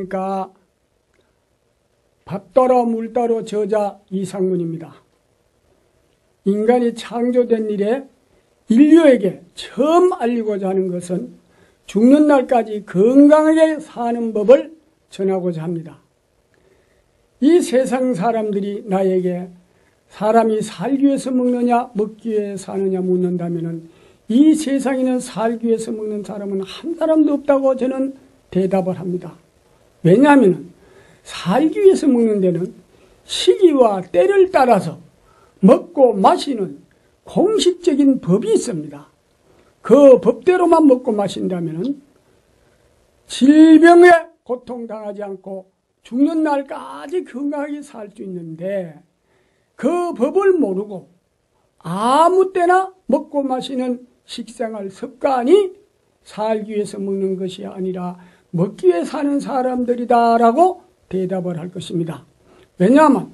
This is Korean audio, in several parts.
안녕하십니까. 밥더러 물더러 저자 이상문입니다. 인간이 창조된 이래 인류에게 처음 알리고자 하는 것은 죽는 날까지 건강하게 사는 법을 전하고자 합니다. 이 세상 사람들이 나에게 사람이 살기 위해서 먹느냐 먹기 위해 사느냐 묻는다면 이 세상에는 살기 위해서 먹는 사람은 한 사람도 없다고 저는 대답을 합니다. 왜냐하면 살기 위해서 먹는 데는 시기와 때를 따라서 먹고 마시는 공식적인 법이 있습니다. 그 법대로만 먹고 마신다면 질병에 고통당하지 않고 죽는 날까지 건강하게 살 수 있는데 그 법을 모르고 아무 때나 먹고 마시는 식생활 습관이 살기 위해서 먹는 것이 아니라 먹기 위해 사는 사람들이다라고 대답을 할 것입니다. 왜냐하면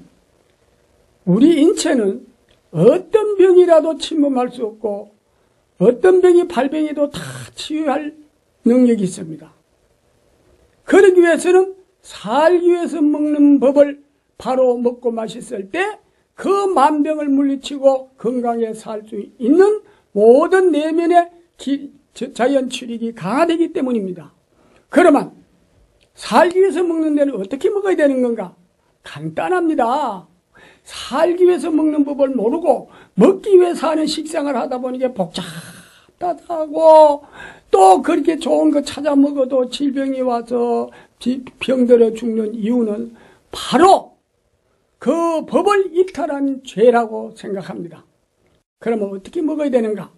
우리 인체는 어떤 병이라도 침범할 수 없고 어떤 병이 발병해도 다 치유할 능력이 있습니다. 그러기 위해서는 살기 위해서 먹는 법을 바로 먹고 마셨을 때 그 만병을 물리치고 건강하게 살 수 있는 모든 내면의 자연 출익이 강화되기 때문입니다. 그러면 살기 위해서 먹는 데는 어떻게 먹어야 되는 건가? 간단합니다. 살기 위해서 먹는 법을 모르고 먹기 위해 사는 식생활을 하다 보니까 복잡하고 또 그렇게 좋은 거 찾아 먹어도 질병이 와서 병들어 죽는 이유는 바로 그 법을 이탈한 죄라고 생각합니다. 그러면 어떻게 먹어야 되는가?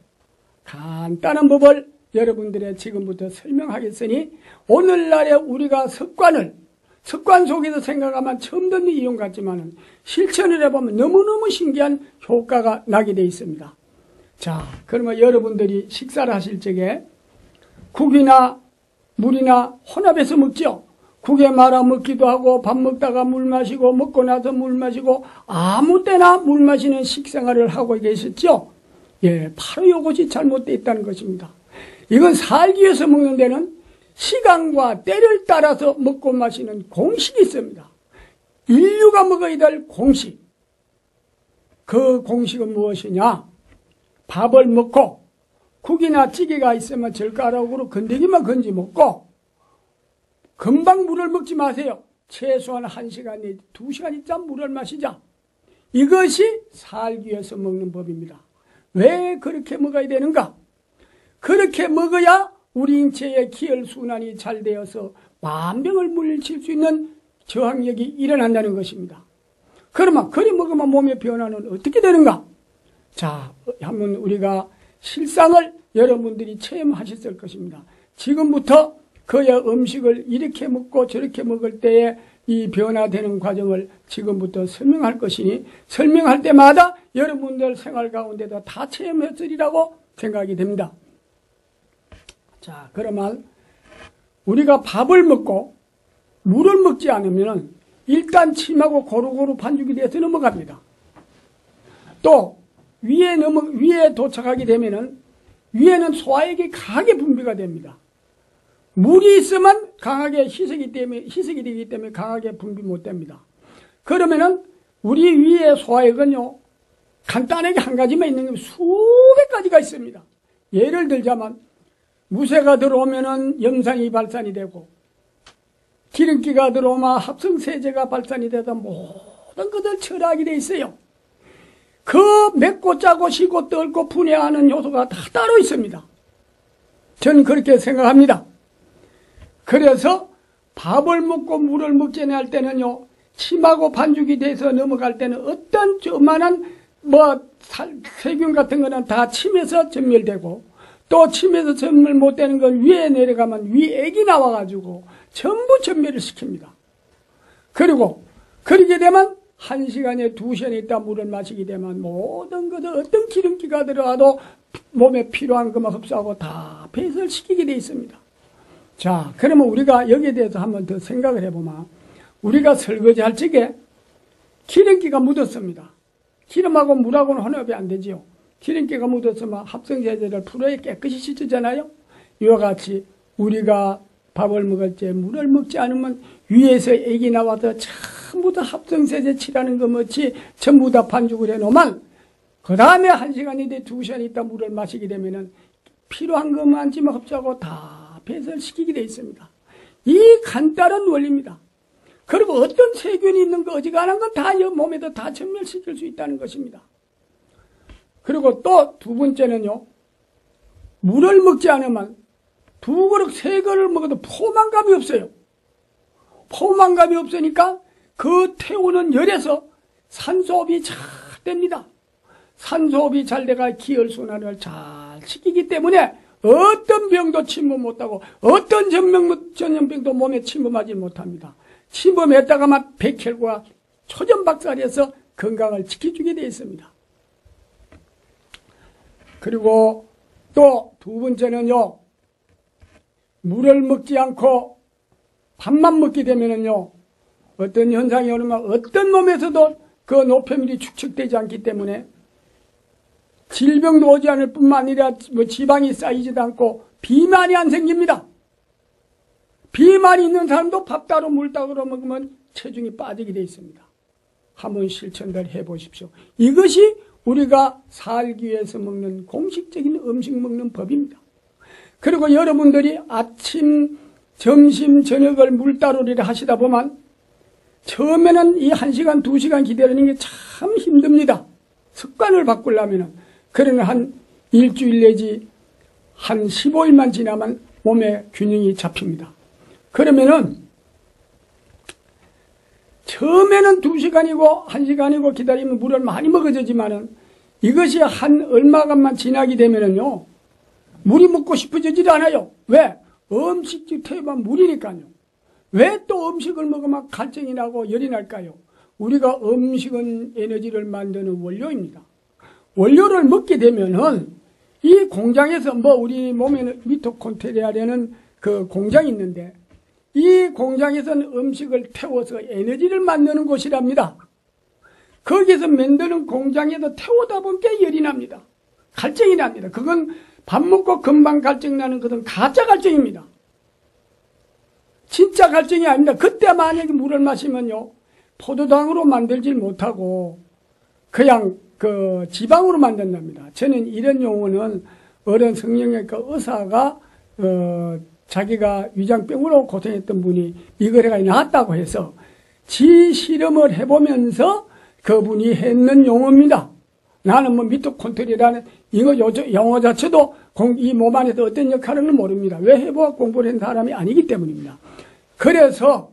간단한 법을 여러분들의 지금부터 설명하겠으니 오늘날에 우리가 습관 속에서 생각하면 처음 듣는 이용 같지만 실천을 해보면 너무너무 신기한 효과가 나게 되어 있습니다. 자, 그러면 여러분들이 식사를 하실 적에 국이나 물이나 혼합해서 먹죠. 국에 말아 먹기도 하고 밥 먹다가 물 마시고 먹고 나서 물 마시고 아무 때나 물 마시는 식생활을 하고 계셨죠. 예, 바로 이것이 잘못되어 있다는 것입니다. 이건 살기 위해서 먹는 데는 시간과 때를 따라서 먹고 마시는 공식이 있습니다. 인류가 먹어야 될 공식. 그 공식은 무엇이냐? 밥을 먹고 국이나 찌개가 있으면 젓가락으로 건더기만 건지 먹고 금방 물을 먹지 마세요. 최소한 1시간 내지 2시간 있자 물을 마시자. 이것이 살기 위해서 먹는 법입니다. 왜 그렇게 먹어야 되는가? 그렇게 먹어야 우리 인체의 기혈순환이 잘 되어서 만병을 물리칠 수 있는 저항력이 일어난다는 것입니다. 그러면 그리 먹으면 몸의 변화는 어떻게 되는가? 자, 한번 우리가 실상을 여러분들이 체험하셨을 것입니다. 지금부터 그의 음식을 이렇게 먹고 저렇게 먹을 때에 이 변화되는 과정을 지금부터 설명할 것이니 설명할 때마다 여러분들 생활 가운데도 다 체험했으리라고 생각이 됩니다. 자, 그러면 우리가 밥을 먹고 물을 먹지 않으면 일단 침하고 고루고루 반죽이 돼서 넘어갑니다. 또 위에 도착하게 되면은 위에는 소화액이 강하게 분비가 됩니다. 물이 있으면 강하게 희석이 되기 때문에 강하게 분비 못 됩니다. 그러면은 우리 위에 소화액은요 간단하게 한 가지만 있는 게 수백 가지가 있습니다. 예를 들자면 무쇠가 들어오면은 염산이 발산이 되고 기름기가 들어오면 합성세제가 발산이 돼서 모든 것들 처리하게 돼 있어요. 그 맵고 짜고 시고 뜰고 분해하는 요소가 다 따로 있습니다. 저는 그렇게 생각합니다. 그래서 밥을 먹고 물을 먹지 않을 때는요, 침하고 반죽이 돼서 넘어갈 때는 어떤 조그만한 세균 같은 거는 다 침에서 전멸되고 또 침에서 전멸 못 되는 건 위에 내려가면 위액이 나와가지고 전부 전멸을 시킵니다. 그리고 그렇게 되면 1시간에 2시간에 있다 물을 마시게 되면 모든 것을 어떤 기름기가 들어와도 몸에 필요한 것만 흡수하고 다 배설시키게 되어 있습니다. 자, 그러면 우리가 여기에 대해서 한번 더 생각을 해보면 우리가 설거지 할 적에 기름기가 묻었습니다. 기름하고 물하고는 혼합이 안 되지요. 기름기가 묻었으면 합성세제를 풀어야 깨끗이 씻잖아요. 이와 같이 우리가 밥을 먹을지 물을 먹지 않으면 위에서 액이 나와서 전부 다 합성세제 칠하는 것 못이 전부 다 반죽을 해놓으면 그 다음에 1시간이든 2시간 있다 물을 마시게 되면은 필요한 것만 지금 흡수하고 다 배설시키게 되어 있습니다. 이 간단한 원리입니다. 그리고 어떤 세균이 있는 거 어지간한 건 다 몸에도 다 전멸시킬 수 있다는 것입니다. 그리고 또 두 번째는요, 물을 먹지 않으면 2그릇, 3그릇을 먹어도 포만감이 없어요. 포만감이 없으니까 그 태우는 열에서 산소호흡이 잘 됩니다. 산소호흡이 잘 돼가 기혈순환을 잘 시키기 때문에 어떤 병도 침범 못하고 어떤 전염병도 몸에 침범하지 못합니다. 침범했다가만 백혈과 초전박살해서 건강을 지켜주게 되어 있습니다. 그리고 또 두 번째는요, 물을 먹지 않고 밥만 먹게 되면은요, 어떤 현상이 오는가, 어떤 몸에서도 그 노폐물이 축적되지 않기 때문에 질병도 오지 않을 뿐만 아니라 지방이 쌓이지도 않고 비만이 안 생깁니다. 비만이 있는 사람도 밥 따로 물 따로 먹으면 체중이 빠지게 되어 있습니다. 한번 실천들 해보십시오. 이것이 우리가 살기 위해서 먹는 공식적인 음식 먹는 법입니다. 그리고 여러분들이 아침, 점심, 저녁을 물따로리를 하시다 보면 처음에는 이 1시간, 2시간 기다리는 게 참 힘듭니다. 습관을 바꾸려면은. 그러면 한 일주일 내지 한 15일만 지나면 몸에 균형이 잡힙니다. 그러면은 처음에는 2시간이고 1시간이고 기다리면 물을 많이 먹어지지만은 이것이 한 얼마간만 지나게 되면은요, 물이 먹고 싶어지질 않아요. 왜? 음식이 태우면 물이니까요. 왜 또 음식을 먹으면 갈증이 나고 열이 날까요? 우리가 음식은 에너지를 만드는 원료입니다. 원료를 먹게 되면은 이 공장에서 우리 몸에는 미토콘드리아라는 그 공장이 있는데 이 공장에서는 음식을 태워서 에너지를 만드는 곳이랍니다. 거기서 만드는 공장에서 태우다 보니까 열이 납니다. 갈증이 납니다. 그건 밥 먹고 금방 갈증 나는 것은 가짜 갈증입니다. 진짜 갈증이 아닙니다. 그때 만약에 물을 마시면요, 포도당으로 만들질 못하고 그냥 그 지방으로 만든답니다. 저는 이런 용어는 어른 성형외과 의사가 자기가 위장병으로 고생했던 분이 이걸 해가 나았다고 해서 지 실험을 해보면서 그분이 했는 용어입니다. 나는 미토콘드리아라는 영어 자체도 이 몸 안에서 어떤 역할을 모릅니다. 왜 해보아 공부를 한 사람이 아니기 때문입니다. 그래서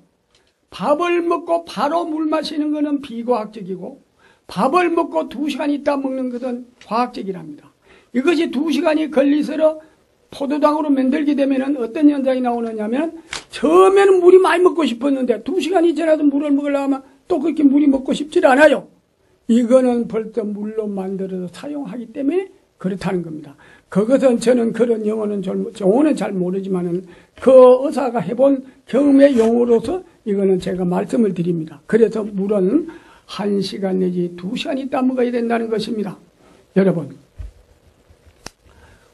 밥을 먹고 바로 물 마시는 것은 비과학적이고 밥을 먹고 2시간 있다 먹는 것은 과학적이랍니다. 이것이 2시간이 걸리서로 포도당으로 만들게 되면 어떤 현상이 나오느냐면 처음에는 물이 많이 먹고 싶었는데 2시간이 지나도 물을 먹으려면 또 그렇게 물이 먹고 싶질 않아요. 이거는 벌써 물로 만들어서 사용하기 때문에 그렇다는 겁니다. 그것은 저는 그런 용어는 잘 모르지만은 그 의사가 해본 경험의 용어로서 이거는 제가 말씀을 드립니다. 그래서 물은 1시간 내지 2시간 있다 먹어야 된다는 것입니다. 여러분,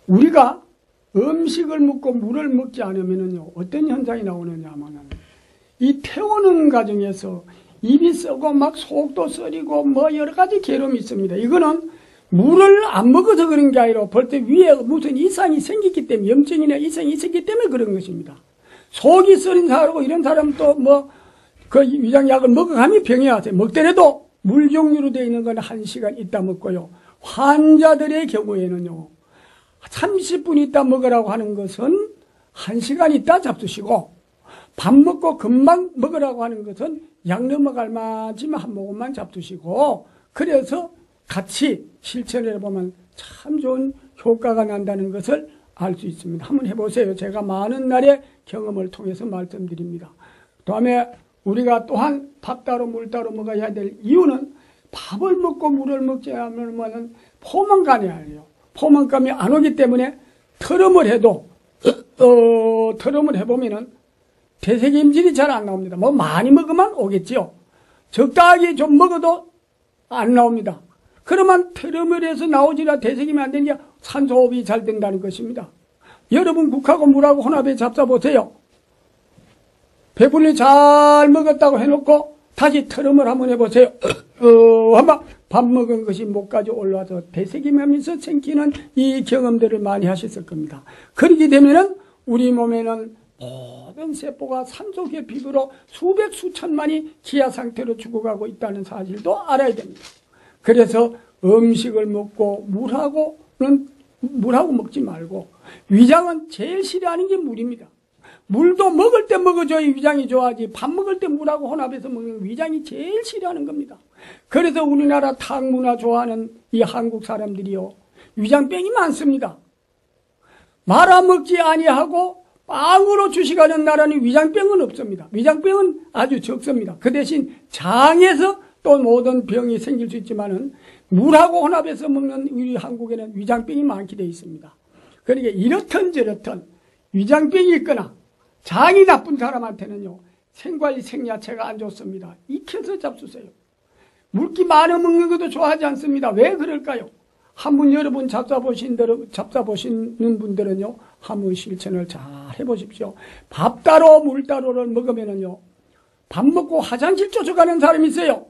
우리가 음식을 먹고 물을 먹지 않으면요, 어떤 현상이 나오느냐 하면은 이 태우는 과정에서 입이 썩고 막 속도 쓰리고 여러 가지 괴로움이 있습니다. 이거는 물을 안 먹어서 그런 게 아니라 벌써 위에 무슨 이상이 생겼기 때문에, 염증이나 이상이 있었기 때문에 그런 것입니다. 속이 쓰린 사람하고 이런 사람도 그 위장약을 먹어가면 병이 와서 먹더라도 물 종류로 되어 있는 건 1시간 있다 먹고요. 환자들의 경우에는요, 30분 있다 먹으라고 하는 것은 1시간 있다 잡수시고, 밥 먹고 금방 먹으라고 하는 것은 약 넘어갈 만치면 한 모금만 잡수시고, 그래서 같이 실천을 해보면 참 좋은 효과가 난다는 것을 알 수 있습니다. 한번 해보세요. 제가 많은 날의 경험을 통해서 말씀드립니다. 다음에 우리가 또한 밥 따로 물 따로 먹어야 될 이유는 밥을 먹고 물을 먹지 않으면 포만감이 아니에요. 포만감이 안 오기 때문에 트름을 해도 트름을 해보면은 대세김질이 잘 안 나옵니다. 많이 먹으면 오겠지요. 적당하게 좀 먹어도 안 나옵니다. 그러면 트름을 해서 나오지라 대세김이 안 되는 게 산소호흡이 잘 된다는 것입니다. 여러분 국하고 물하고 혼합해 잡숴보세요. 배불리 잘 먹었다고 해놓고 다시 트름을 한번 해보세요. 한번 밥 먹은 것이 목까지 올라와서 되새김하면서 생기는 이 경험들을 많이 하셨을 겁니다. 그렇게 되면은 우리 몸에는 모든 세포가 산소계 비구로 수백 수천만이 기아 상태로 죽어가고 있다는 사실도 알아야 됩니다. 그래서 음식을 먹고 물하고 먹지 말고, 위장은 제일 싫어하는 게 물입니다. 물도 먹을 때 먹어줘야 위장이 좋아하지, 밥 먹을 때 물하고 혼합해서 먹는 위장이 제일 싫어하는 겁니다. 그래서 우리나라 탕문화 좋아하는 이 한국 사람들이요, 위장병이 많습니다. 말아먹지 아니하고 빵으로 주식하는 나라는 위장병은 없습니다. 위장병은 아주 적습니다. 그 대신 장에서 또 모든 병이 생길 수 있지만은 물하고 혼합해서 먹는 우리 한국에는 위장병이 많게 되어 있습니다. 그러니까 이렇든 저렇든 위장병이 있거나 장이 나쁜 사람한테는요, 생과일 생야채가 안 좋습니다. 익혀서 잡수세요. 물기 많이 먹는 것도 좋아하지 않습니다. 왜 그럴까요? 한번 여러분 잡숴보시는 분들은요, 한번 실천을 잘 해보십시오. 밥 따로 물 따로를 먹으면은요, 밥 먹고 화장실 쫓아가는 사람이 있어요.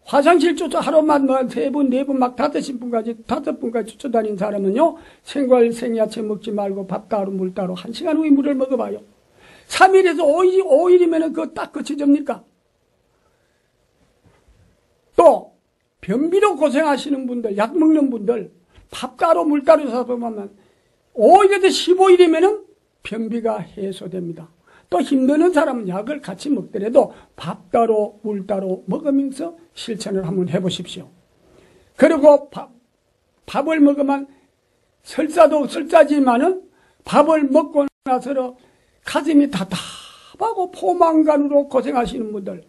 화장실 쫓아 하루만 뭐 3분, 4분 막 5분까지 쫓아다니는 사람은요, 생과일 생야채 먹지 말고 밥 따로 물 따로 1시간 후에 물을 먹어봐요. 3일에서 5일이면은 그거 딱 그쳐집니까? 또 변비로 고생하시는 분들, 약 먹는 분들, 밥 따로 물 따로 사서 보면 5일에서 15일이면은 변비가 해소됩니다. 또 힘드는 사람은 약을 같이 먹더라도 밥 따로 물 따로 먹으면서 실천을 한번 해보십시오. 그리고 밥을 먹으면 설사도 설사지만은 밥을 먹고 나서 가슴이 답답하고 포만감으로 고생하시는 분들,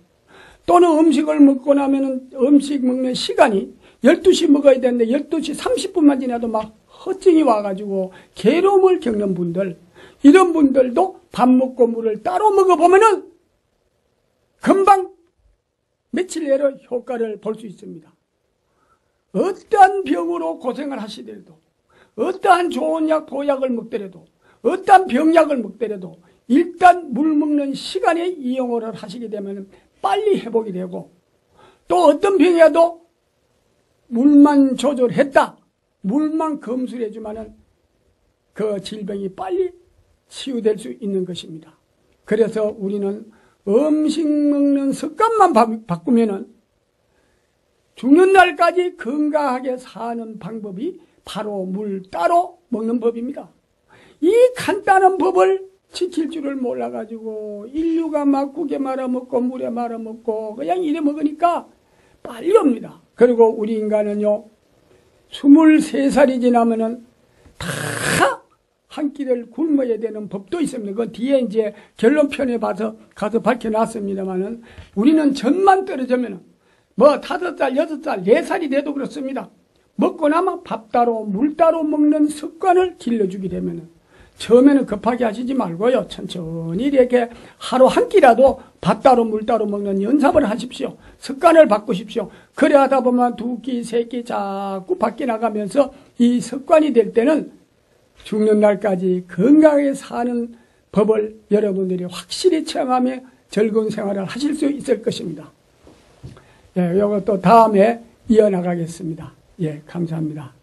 또는 음식을 먹고 나면은 음식 먹는 시간이 12시 먹어야 되는데 12시 30분만 지나도 막 허증이 와가지고 괴로움을 겪는 분들, 이런 분들도 밥 먹고 물을 따로 먹어보면은 금방 며칠 내로 효과를 볼 수 있습니다. 어떠한 병으로 고생을 하시더라도, 어떠한 좋은 약, 보약을 먹더라도, 어떠한 병약을 먹더라도 일단 물 먹는 시간에 이용을 하시게 되면 빨리 회복이 되고, 또 어떤 병이라도 물만 조절했다, 물만 검술해주면은 그 질병이 빨리 치유될 수 있는 것입니다. 그래서 우리는 음식 먹는 습관만 바꾸면은 죽는 날까지 건강하게 사는 방법이 바로 물 따로 먹는 법입니다. 이 간단한 법을 지킬 줄을 몰라가지고 인류가 막 국에 말아먹고 물에 말아먹고 그냥 이래 먹으니까 빨리 옵니다. 그리고 우리 인간은요, 23살이 지나면은 다 한 끼를 굶어야 되는 법도 있습니다. 그건 뒤에 이제 결론편에 가서 밝혀놨습니다만은, 우리는 전만 떨어지면은 뭐 5살, 6살, 4살이 돼도 그렇습니다. 먹고 나면 밥 따로 물 따로 먹는 습관을 길러주게 되면은, 처음에는 급하게 하시지 말고요, 천천히 이렇게 하루 한 끼라도 밥 따로 물 따로 먹는 연습을 하십시오. 습관을 바꾸십시오. 그래 하다 보면 2끼, 3끼 자꾸 밖에 나가면서 이 습관이 될 때는 죽는 날까지 건강하게 사는 법을 여러분들이 확실히 체험하며 즐거운 생활을 하실 수 있을 것입니다. 예, 이것도 다음에 이어나가겠습니다. 예, 감사합니다.